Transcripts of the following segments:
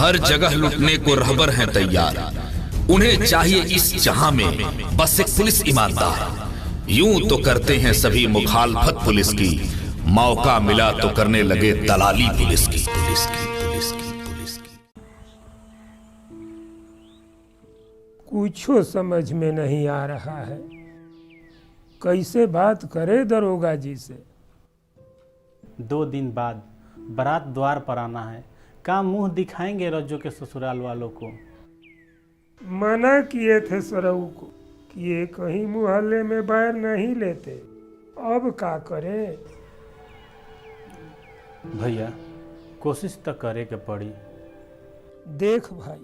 हर जगह लुटने को रहबर हैं तैयार। उन्हें चाहिए इस जहां में बस एक पुलिस ईमानदार। यूं तो करते हैं सभी मुखालफत पुलिस की, मौका मिला तो करने लगे दलाली पुलिस की। कुछो समझ में नहीं आ रहा है, कैसे बात करे दरोगा जी से। 2 दिन बाद बारात द्वार पर आना है, काम मुंह दिखाएंगे रज्जो के ससुराल वालों को। मना किए थे सरऊ को कि ये कहीं मोहल्ले में बैर नहीं लेते, अब का करे। भैया कोशिश तो करे के पड़ी। देख भाई,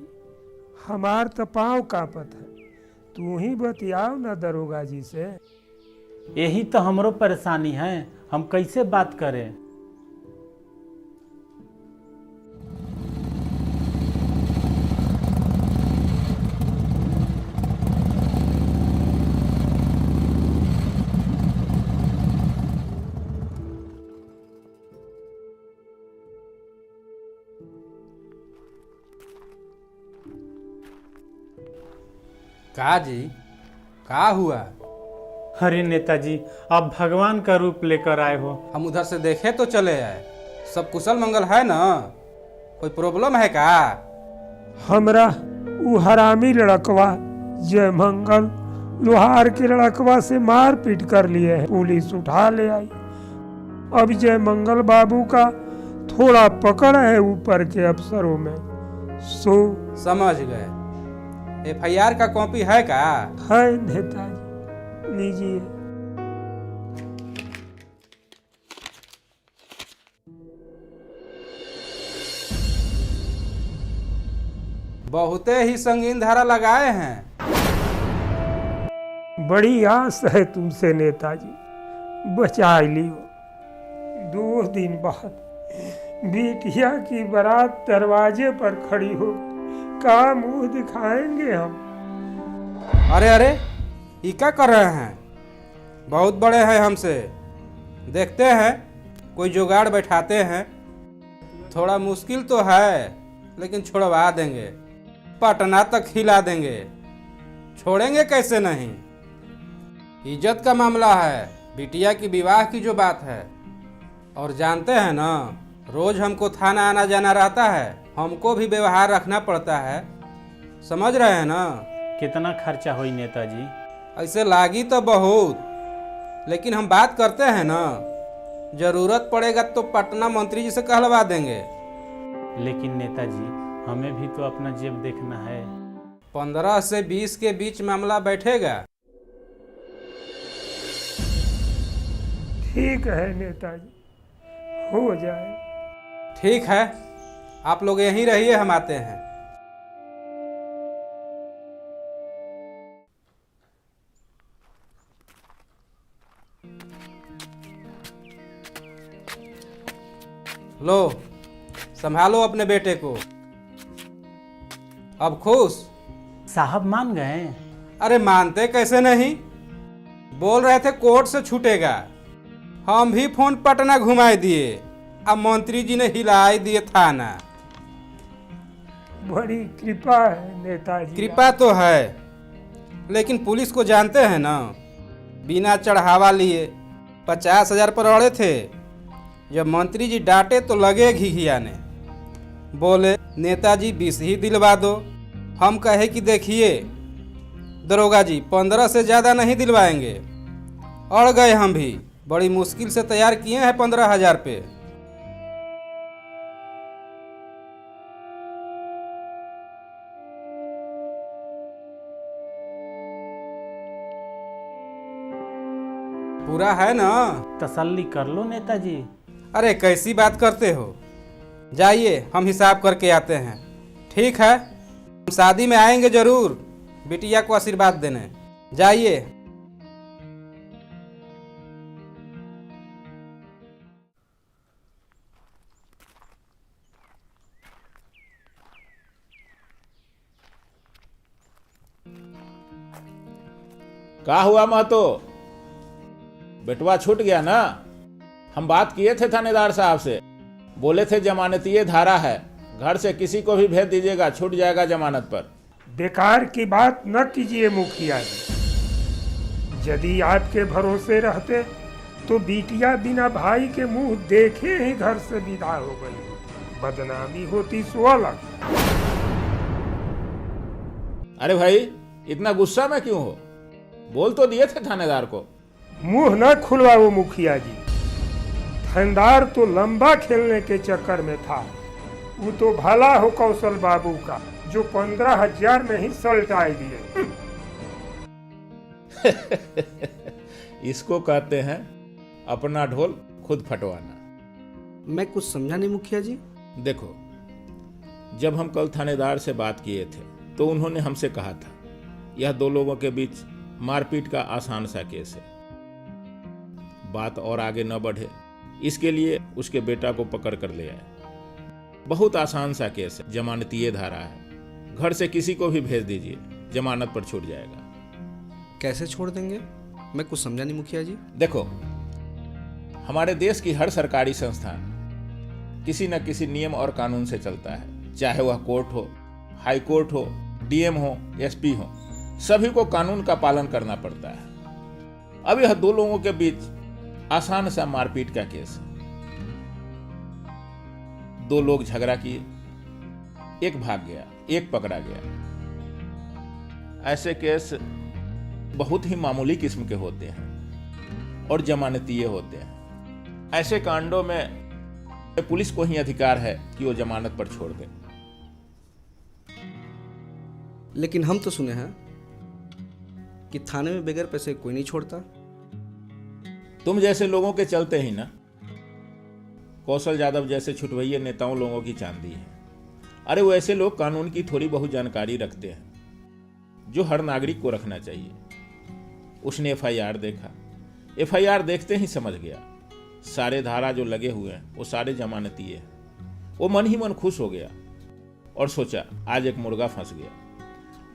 हमार तो पाँव कांपत है, तू ही बतियाओ ना दरोगा जी से। यही तो हमरो परेशानी है, हम कैसे बात करें। का जी, का हुआ? अरे नेताजी, आप भगवान का रूप लेकर आए हो। हम उधर से देखे तो चले आए, सब कुशल मंगल है ना? कोई प्रॉब्लम है का? हमरा उ हरामी लड़कवा जय मंगल लोहार के लड़कवा से मार पीट कर लिए है, पुलिस उठा ले आई। अब जय मंगल बाबू का थोड़ा पकड़ है ऊपर के अफसरों में, सो समझ गए। FIR का कॉपी है का? है नेताजी, लीजिए। बहुते ही संगीन धारा लगाए हैं। बड़ी आस है तुमसे नेताजी, बचा लियो। 2 दिन बाद बिटिया की बारात दरवाजे पर खड़ी हो, का मुंह दिखाएंगे हम। अरे अरे, ये क्या कर रहे हैं? बहुत बड़े हैं हमसे, देखते हैं कोई जुगाड़ बैठाते हैं। थोड़ा मुश्किल तो है, लेकिन छुड़वा देंगे, पटना तक हिला देंगे। छोड़ेंगे कैसे नहीं। इज्जत का मामला है, बिटिया की विवाह की जो बात है। और जानते हैं ना, रोज हमको थाना आना जाना रहता है, हमको भी व्यवहार रखना पड़ता है, समझ रहे हैं ना? कितना खर्चा हुई नेताजी? ऐसे लागी तो बहुत, लेकिन हम बात करते हैं ना, जरूरत पड़ेगा तो पटना मंत्री जी से कहलवा देंगे। लेकिन नेताजी, हमें भी तो अपना जेब देखना है। 15 से 20 के बीच मामला बैठेगा। ठीक है नेताजी, हो जाए। ठीक है, आप लोग यहीं रहिए, हम आते हैं। लो, संभालो अपने बेटे को। अब खुश? साहब मान गए? अरे मानते कैसे नहीं, बोल रहे थे कोर्ट से छूटेगा। हम भी फोन पटना घुमाए दिए, अब मंत्री जी ने हिलाई दिए थाना। बड़ी कृपा है नेताजी। कृपा तो है, लेकिन पुलिस को जानते हैं ना, बिना चढ़ावा लिए 50,000 पर अड़े थे। जब मंत्री जी डांटे तो लगे घिघियाने, बोले नेताजी 20 ही दिलवा दो। हम कहे कि देखिए दरोगा जी, 15 से ज़्यादा नहीं दिलवाएंगे। अड़ गए हम भी, बड़ी मुश्किल से तैयार किए हैं 15,000 पे। पूरा है ना? तसल्ली कर लो नेताजी। अरे कैसी बात करते हो, जाइए हम हिसाब करके आते हैं। ठीक है, हम शादी में आएंगे जरूर बिटिया को आशीर्वाद देने। जाइए। क्या हुआ महतो, बेटवा छूट गया ना? हम बात किए थे थानेदार साहब से, बोले थे जमानतीय धारा है, घर से किसी को भी भेज दीजिएगा, छूट जाएगा जमानत पर। बेकार की बात न कीजिए मुखिया जी। यदि आपके भरोसे रहते तो बिटिया बिना भाई के मुंह देखे ही घर से विदा हो गई होती। बदनामी होती सो अलग। अरे भाई, इतना गुस्सा में क्यों हो? बोल तो दिए थे थानेदार को। मुंह न खुलवाओ मुखिया जी। थानेदार तो लंबा खेलने के चक्कर में था। वो तो भला हो कौशल बाबू का, जो 15,000 में ही सल्टाई दिए। इसको कहते हैं अपना ढोल खुद फटवाना। मैं कुछ समझा नहीं मुखिया जी। देखो, जब हम कल थानेदार से बात किए थे तो उन्होंने हमसे कहा था यह दो लोगों के बीच मारपीट का आसान सा केस है। बात और आगे न बढ़े इसके लिए उसके बेटा को पकड़ कर ले आए। बहुत आसान सा केस है, जमानतीय धारा है। घर से किसी को भी भेज दीजिए, जमानत पर छूट जाएगा। कैसे छोड़ देंगे? मैं कुछ समझा नहीं मुखिया जी। देखो, हमारे देश की हर सरकारी संस्थान किसी न किसी नियम और कानून से चलता है, चाहे वह कोर्ट हो, हाई कोर्ट हो, डीएम हो, एसपी हो, सभी को कानून का पालन करना पड़ता है। अब यह दो लोगों के बीच आसान सा मारपीट का केस है। दो लोग झगड़ा किए, एक भाग गया, एक पकड़ा गया। ऐसे केस बहुत ही मामूली किस्म के होते हैं और जमानतीय होते हैं। ऐसे कांडों में पुलिस को ही अधिकार है कि वो जमानत पर छोड़ दे। लेकिन हम तो सुने हैं कि थाने में बगैर पैसे कोई नहीं छोड़ता। तुम जैसे लोगों के चलते ही ना कौशल यादव जैसे छुटभइये नेताओं लोगों की चांदी है। अरे वो ऐसे लोग कानून की थोड़ी बहुत जानकारी रखते हैं जो हर नागरिक को रखना चाहिए। उसने एफआईआर देखा, एफआईआर देखते ही समझ गया सारे धारा जो लगे हुए हैं वो सारे जमानतीय हैं। वो मन ही मन खुश हो गया और सोचा आज एक मुर्गा फंस गया,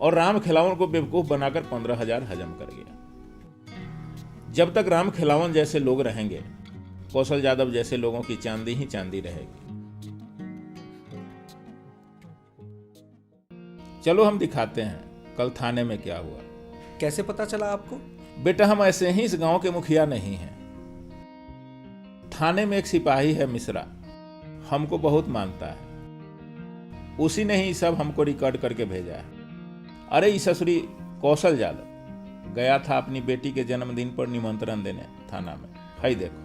और राम खिलावन को बेवकूफ बनाकर 15,000 हजम कर गया। जब तक राम खिलावन जैसे लोग रहेंगे, कौशल यादव जैसे लोगों की चांदी ही चांदी रहेगी। चलो हम दिखाते हैं कल थाने में क्या हुआ। कैसे पता चला आपको? बेटा, हम ऐसे ही इस गांव के मुखिया नहीं हैं। थाने में एक सिपाही है मिश्रा, हमको बहुत मानता है। उसी ने ही सब हमको रिकॉर्ड करके भेजा है। अरे ई ससुरी कौशल यादव गया था अपनी बेटी के जन्मदिन पर निमंत्रण देने थाना में। हाई देखो।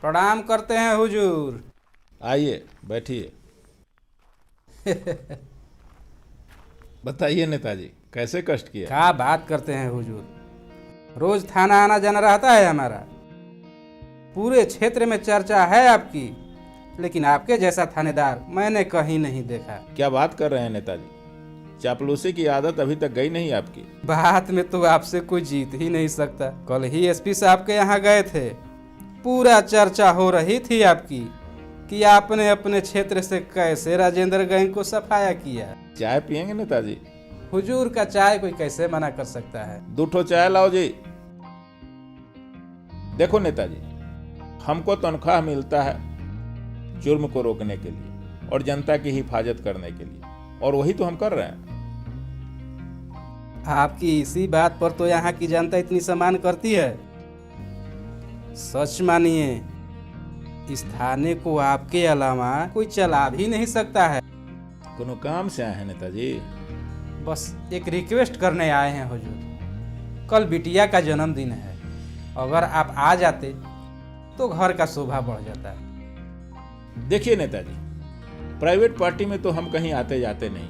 प्रणाम करते हैं हुजूर। आइए बैठिए। बताइए नेताजी, कैसे कष्ट किया? क्या बात करते हैं हुजूर, रोज थाना आना जाना रहता है हमारा। पूरे क्षेत्र में चर्चा है आपकी, लेकिन आपके जैसा थानेदार मैंने कहीं नहीं देखा। क्या बात कर रहे हैं नेताजी? चापलूसी की आदत अभी तक गई नहीं आपकी? बात में तो आपसे कोई जीत ही नहीं सकता। कल ही एसपी साहब के यहाँ गए थे, पूरा चर्चा हो रही थी आपकी कि आपने अपने क्षेत्र से कैसे राजेंद्र गैंग को सफाया किया। चाय पियेंगे नेताजी? हुजूर का चाय कोई कैसे मना कर सकता है। 2 ठो चाय लाओ जी। देखो नेताजी, हमको तनख्वाह मिलता है जुर्म को रोकने के लिए और जनता की हिफाजत करने के लिए, और वही तो हम कर रहे हैं। आपकी इसी बात पर तो यहाँ की जनता इतनी सम्मान करती है। सच मानिए, इस थाने को आपके अलावा कोई चला भी नहीं सकता है। कोनो काम से आए हैं नेताजी? बस एक रिक्वेस्ट करने आए हैं हुजूर। कल बिटिया का जन्मदिन है, अगर आप आ जाते तो घर का शोभा बढ़ जाता है। देखिए नेताजी, प्राइवेट पार्टी में तो हम कहीं आते जाते नहीं।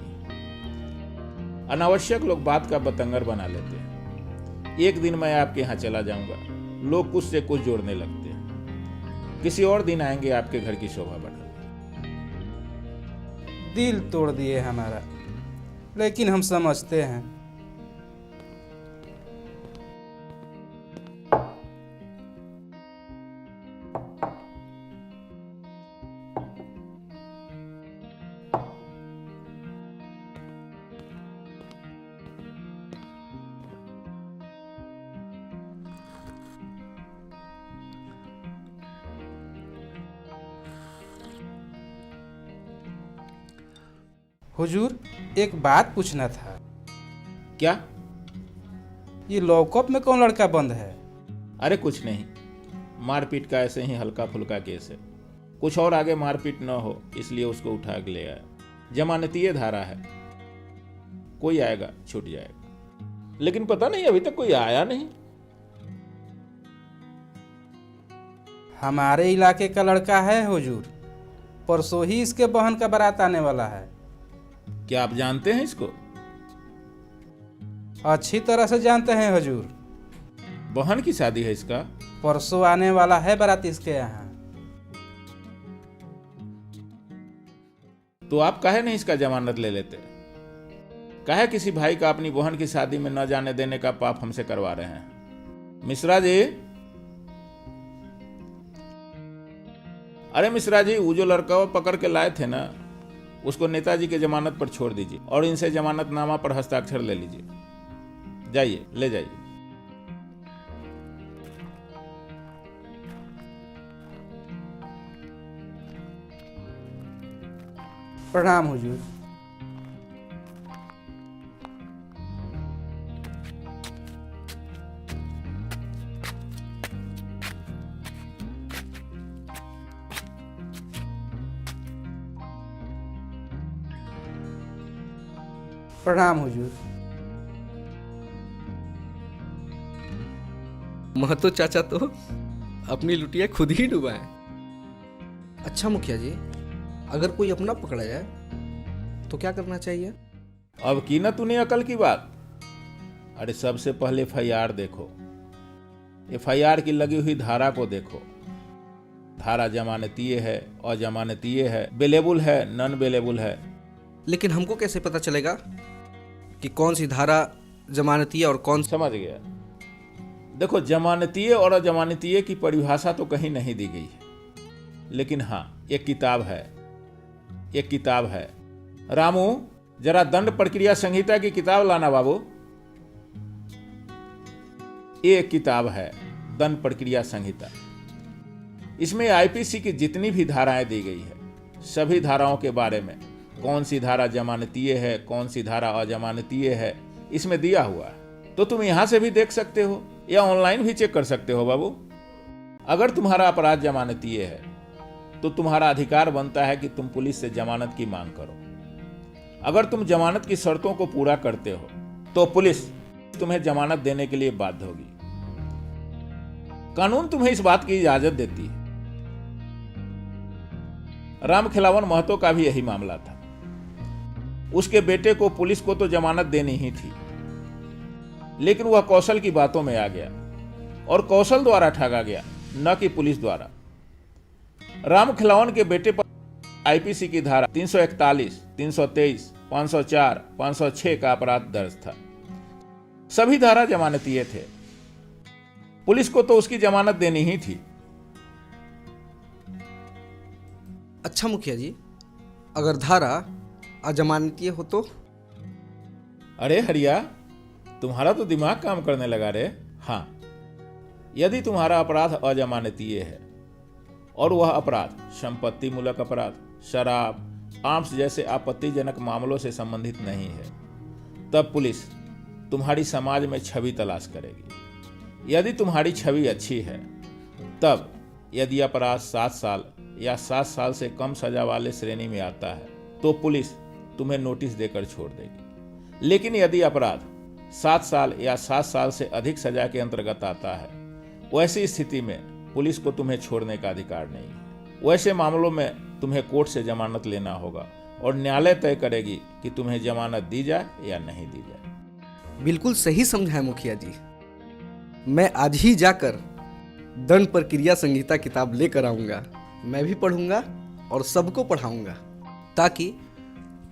अनावश्यक लोग बात का बतंगर बना लेते हैं। एक दिन मैं आपके यहाँ चला जाऊंगा, लोग कुछ से कुछ जोड़ने लगते हैं। किसी और दिन आएंगे आपके घर की शोभा बढ़ाने। दिल तोड़ दिए हमारा, लेकिन हम समझते हैं। हुजूर, एक बात पूछना था। क्या? ये लॉकअप में कौन लड़का बंद है? अरे कुछ नहीं, मारपीट का ऐसे ही हल्का फुल्का केस है। कुछ और आगे मारपीट न हो इसलिए उसको उठा के ले आया। जमानतीय धारा है, कोई आएगा छूट जाएगा। लेकिन पता नहीं अभी तक कोई आया नहीं। हमारे इलाके का लड़का है हुजूर, परसों ही इसके बहन का बारात आने वाला है। क्या आप जानते हैं इसको? अच्छी तरह से जानते हैं हुजूर। बहन की शादी है इसका? परसों आने वाला है बारात इसके यहाँ। तो आप काहे नहीं इसका जमानत ले लेते? काहे किसी भाई का अपनी बहन की शादी में न जाने देने का पाप हमसे करवा रहे हैं? मिश्रा जी, अरे मिश्रा जी, वो जो लड़का वो पकड़ के लाए थे ना, उसको नेताजी के जमानत पर छोड़ दीजिए और इनसे जमानतनामा पर हस्ताक्षर ले लीजिए। जाइए, ले जाइए। प्रणाम हुजूर। प्रणाम हुजूर। महतो चाचा तो अपनी लुटिया खुद ही डुबाए। अच्छा मुखिया जी, अगर कोई अपना पकड़ा जाए तो क्या करना चाहिए? अब की ना तूने अकल की बात। अरे सबसे पहले एफआईआर देखो, एफआईआर की लगी हुई धारा को देखो। धारा जमानतीय है, अजमानतीय है, बेलेबल है, नॉन बेलेबल है। लेकिन हमको कैसे पता चलेगा कि कौन सी धारा जमानतीय और कौन सी? समझ गया। देखो, जमानतीय और अजमानतीय की परिभाषा तो कहीं नहीं दी गई है, लेकिन हाँ एक किताब है, एक किताब है। रामू, जरा दंड प्रक्रिया संहिता की किताब लाना बाबू। ये एक किताब है, दंड प्रक्रिया संहिता। इसमें आईपीसी की जितनी भी धाराएं दी गई है, सभी धाराओं के बारे में, कौन सी धारा जमानतीय है, कौन सी धारा अजमानतीय है, इसमें दिया हुआ है। तो तुम यहां से भी देख सकते हो या ऑनलाइन भी चेक कर सकते हो बाबू। अगर तुम्हारा अपराध जमानतीय है तो तुम्हारा अधिकार बनता है कि तुम पुलिस से जमानत की मांग करो। अगर तुम जमानत की शर्तों को पूरा करते हो तो पुलिस तुम्हें जमानत देने के लिए बाध्य होगी। कानून तुम्हें इस बात की इजाजत देती है। रामखिलावन महतो का भी यही मामला था। उसके बेटे को पुलिस को तो जमानत देनी ही थी, लेकिन वह कौशल की बातों में आ गया और कौशल द्वारा ठगा गया, न कि पुलिस द्वारा। रामखिलावन के बेटे पर आईपीसी की धारा 341, 323, 504, 506 का अपराध दर्ज था। सभी धारा जमानतीय थे। पुलिस को तो उसकी जमानत देनी ही थी। अच्छा मुखिया जी, अगर धारा अजमानतीय हो तो? अरे हरिया, तुम्हारा तो दिमाग काम करने लगा रे। हाँ, यदि तुम्हारा अपराध अजमानतीय है और वह अपराध संपत्ति मूलक अपराध, शराब, आर्म्स जैसे आपत्तिजनक मामलों से संबंधित नहीं है, तब पुलिस तुम्हारी समाज में छवि तलाश करेगी। यदि तुम्हारी छवि अच्छी है, तब यदि अपराध 7 साल या 7 साल से कम सजा वाले श्रेणी में आता है तो पुलिस तुम्हें नोटिस देकर छोड़ देगी। लेकिन यदि अपराध 7 साल या 7 साल से अधिक सजा के अंतर्गत आता है, वैसी स्थिति में पुलिस को तुम्हें छोड़ने का अधिकार नहीं है। वैसे मामलों में तुम्हें कोर्ट से जमानत लेना होगा और न्यायालय तय करेगी कि तुम्हें जमानत दी जाए या नहीं दी जाए। बिल्कुल सही समझा है मुखिया जी। मैं आज ही जाकर दंड प्रक्रिया संहिता किताब लेकर आऊंगा। मैं भी पढ़ूंगा और सबको पढ़ाऊंगा, ताकि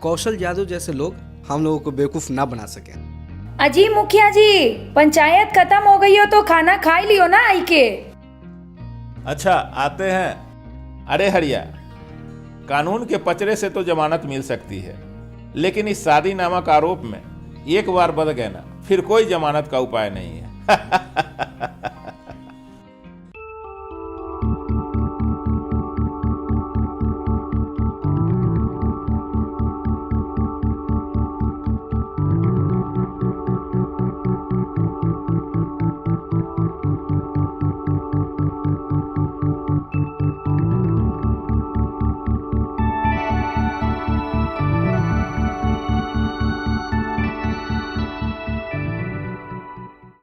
कौशल यादव जैसे लोग हम लोगों को बेवकूफ ना बना सकें। अजी मुखिया जी, पंचायत खत्म हो गई हो तो खाना खा ही लियो ना आई के। अच्छा, आते हैं। अरे हरिया, कानून के पचड़े से तो जमानत मिल सकती है, लेकिन इस शादी नामक आरोप में एक बार बंध गए ना, फिर कोई जमानत का उपाय नहीं है।